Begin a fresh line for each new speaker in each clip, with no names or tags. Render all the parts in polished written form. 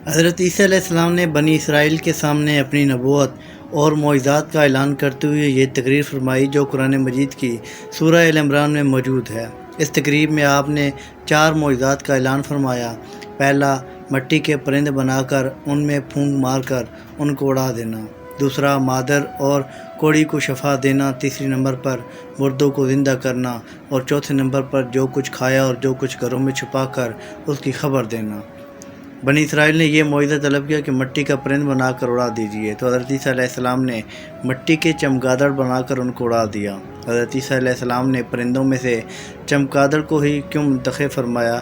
حضرت عیسیٰ علیہ السلام نے بنی اسرائیل کے سامنے اپنی نبوت اور معجزات کا اعلان کرتے ہوئے یہ تقریر فرمائی جو قرآن مجید کی سورہ آل عمران میں موجود ہے۔ اس تقریر میں آپ نے 4 معجزات کا اعلان فرمایا۔ پہلا، مٹی کے پرند بنا کر ان میں پھونک مار کر ان کو اڑا دینا۔ دوسرا، مادر اور کوڑی کو شفا دینا۔ تیسری نمبر پر مردوں کو زندہ کرنا، اور چوتھے نمبر پر جو کچھ کھایا اور جو کچھ گھروں میں چھپا کر اس کی خبر دینا۔ بنی اسرائیل نے یہ معجزہ طلب کیا کہ مٹی کا پرند بنا کر اڑا دیجیے، تو حضرت عیسیٰ علیہ السلام نے مٹی کے چمگادڑ بنا کر ان کو اڑا دیا۔ حضرت عیسیٰ علیہ السلام نے پرندوں میں سے چمگادڑ کو ہی کیوں منتخب فرمایا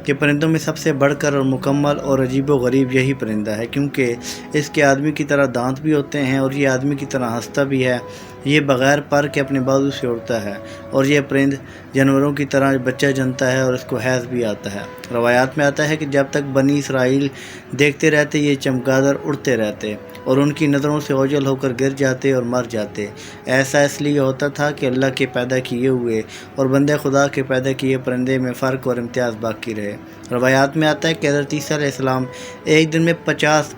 کہ پرندوں میں سب سے بڑھ کر اور مکمل اور عجیب و غریب یہی پرندہ ہے، کیونکہ اس کے آدمی کی طرح دانت بھی ہوتے ہیں اور یہ آدمی کی طرح ہنستا بھی ہے۔ یہ بغیر پر کے اپنے بازو سے اڑتا ہے، اور یہ پرند جانوروں کی طرح بچہ جنتا ہے اور اس کو حیض بھی آتا ہے۔ روایات میں آتا ہے کہ جب تک بنی اسرائیل دیکھتے رہتے یہ چمگادڑ اڑتے رہتے اور ان کی نظروں سے اوجھل ہو کر گر جاتے اور مر جاتے۔ ایسا اس لیے ہوتا تھا کہ اللہ کے پیدا کیے ہوئے اور بندے خدا کے پیدا کیے پرندے میں فرق اور امتیاز باقی رہے۔ روایات میں آتا ہے کہ حضرت عیسیٰ علیہ السلام ایک دن میں 50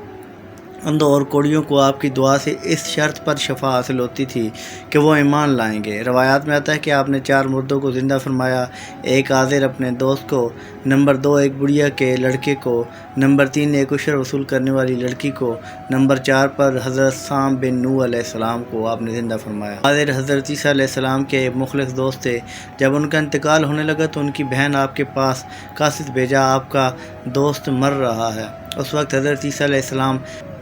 اندھوں اور کوڑیوں کو آپ کی دعا سے اس شرط پر شفا حاصل ہوتی تھی کہ وہ ایمان لائیں گے۔ روایات میں آتا ہے کہ آپ نے 4 مردوں کو زندہ فرمایا، ایک عازر اپنے دوست کو، نمبر 2 ایک بڑھیا کے لڑکے کو، نمبر 3 ایک عشر وصول کرنے والی لڑکی کو، نمبر 4 پر حضرت سام بن نوح علیہ السلام کو آپ نے زندہ فرمایا۔ عازر حضرت عیسیٰ علیہ السلام کے ایک مخلص دوست تھے۔ جب ان کا انتقال ہونے لگا تو ان کی بہن آپ کے پاس قاصد بھیجا، آپ کا دوست مر رہا ہے۔ اس وقت حضرت عیسیٰ علیہ السلام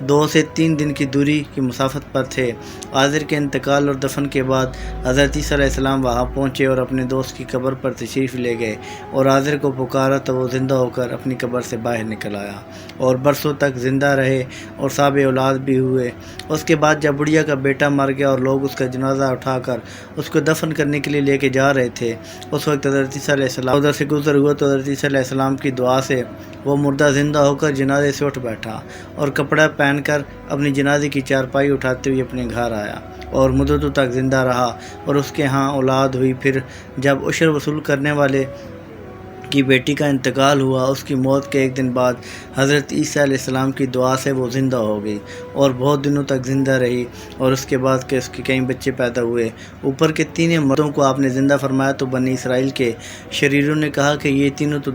2 سے 3 دن کی دوری کی مسافت پر تھے۔ عازر کے انتقال اور دفن کے بعد حضرت عیسیٰ علیہ السلام وہاں پہنچے اور اپنے دوست کی قبر پر تشریف لے گئے اور عازر کو پکارا تو وہ زندہ ہو کر اپنی قبر سے باہر نکل آیا اور برسوں تک زندہ رہے اور صاحب اولاد بھی ہوئے۔ اس کے بعد جب بڑھیا کا بیٹا مر گیا اور لوگ اس کا جنازہ اٹھا کر اس کو دفن کرنے کے لیے لے کے جا رہے تھے، اس وقت حضرت عیسیٰ علیہ السلام ادھر سے گزر ہوا تو حضرت عیسیٰ علیہ السلام کی دعا سے وہ مردہ زندہ ہو کر جنازے سے اٹھ بیٹھا اور کپڑا پہن کر اپنی جنازے کی چارپائی اٹھاتے ہوئے اپنے گھر آیا اور مدتوں تک زندہ رہا اور اس کے ہاں اولاد ہوئی۔ پھر جب عشر وصول کرنے والے کی بیٹی کا انتقال ہوا، اس کی موت کے ایک دن بعد حضرت عیسیٰ علیہ السلام کی دعا سے وہ زندہ ہو گئی اور بہت دنوں تک زندہ رہی، اور اس کے بعد کہ اس کے کئی بچے پیدا ہوئے۔ اوپر کے 3 مردوں کو آپ نے زندہ فرمایا تو بنی اسرائیل کے شریروں نے کہا کہ یہ تینوں تو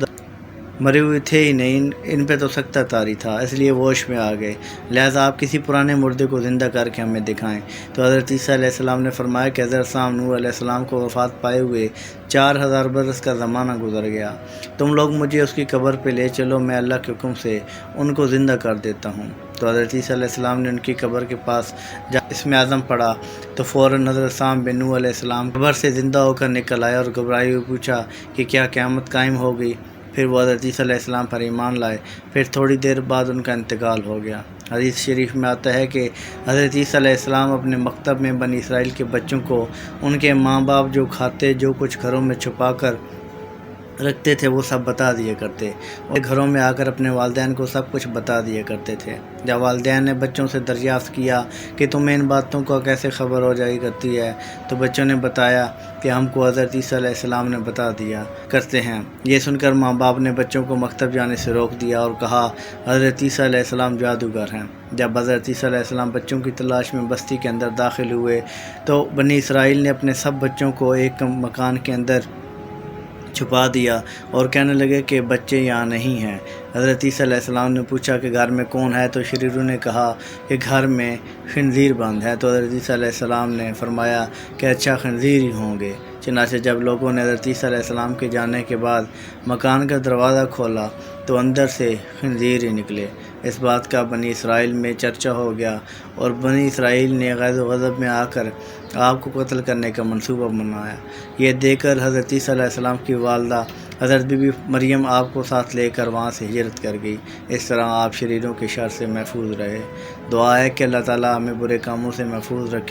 مرے ہوئے تھے ہی نہیں، ان پہ تو سکتہ طاری تھا، اس لیے وہ ہوش میں آ گئے، لہٰذا آپ کسی پرانے مردے کو زندہ کر کے ہمیں دکھائیں۔ تو حضرت عیسیٰ علیہ السلام نے فرمایا کہ حضرت سام نوح علیہ السلام کو وفات پائے ہوئے 4000 برس کا زمانہ گزر گیا، تم لوگ مجھے اس کی قبر پہ لے چلو، میں اللہ کے حکم سے ان کو زندہ کر دیتا ہوں۔ تو حضرت عیسیٰ علیہ السلام نے ان کی قبر کے پاس جب اسم اعظم پڑھا تو فوراً حضرت سام بن نوح علیہ السلام قبر سے زندہ ہو کر نکل آئے اور گھبرائے ہوئے پوچھا کہ کیا قیامت قائم ہو گئی؟ پھر وہ حضرت عیسیٰ علیہ السلام پر ایمان لائے۔ پھر تھوڑی دیر بعد ان کا انتقال ہو گیا۔ حدیث شریف میں آتا ہے کہ حضرت عیسیٰ علیہ السلام اپنے مکتب میں بنی اسرائیل کے بچوں کو ان کے ماں باپ جو کھاتے، جو کچھ گھروں میں چھپا کر رکھتے تھے وہ سب بتا دیا کرتے، اور گھروں میں آ کر اپنے والدین کو سب کچھ بتا دیا کرتے تھے۔ جب والدین نے بچوں سے دریافت کیا کہ تمہیں ان باتوں کا کیسے خبر ہو جائی کرتی ہے، تو بچوں نے بتایا کہ ہم کو حضرت عیسیٰ علیہ السلام نے بتا دیا کرتے ہیں۔ یہ سن کر ماں باپ نے بچوں کو مکتب جانے سے روک دیا اور کہا حضرت عیسیٰ علیہ السلام جادوگر ہیں۔ جب حضرت عیسیٰ علیہ السلام بچوں کی تلاش میں بستی کے اندر داخل ہوئے تو بنی اسرائیل نے اپنے سب بچوں کو ایک مکان کے اندر چھپا دیا اور کہنے لگے کہ بچے یہاں نہیں ہیں۔ حضرت عیسیٰ علیہ السلام نے پوچھا کہ گھر میں کون ہے، تو شریروں نے کہا کہ گھر میں خنزیر بند ہے۔ تو حضرت عیسیٰ علیہ السلام نے فرمایا کہ اچھا خنزیر ہی ہوں گے۔ چنانچہ جب لوگوں نے حضرت عیسیٰ علیہ السلام کے جانے کے بعد مکان کا دروازہ کھولا تو اندر سے خنزیر ہی نکلے۔ اس بات کا بنی اسرائیل میں چرچا ہو گیا اور بنی اسرائیل نے غیظ و غضب میں آ کر آپ کو قتل کرنے کا منصوبہ بنایا۔ یہ دیکھ کر حضرت عیسیٰ علیہ السلام کی والدہ حضرت بی بی مریم آپ کو ساتھ لے کر وہاں سے ہجرت کر گئی۔ اس طرح آپ شریروں کے شر سے محفوظ رہے۔ دعا ہے کہ اللہ تعالیٰ ہمیں برے کاموں سے محفوظ رکھے۔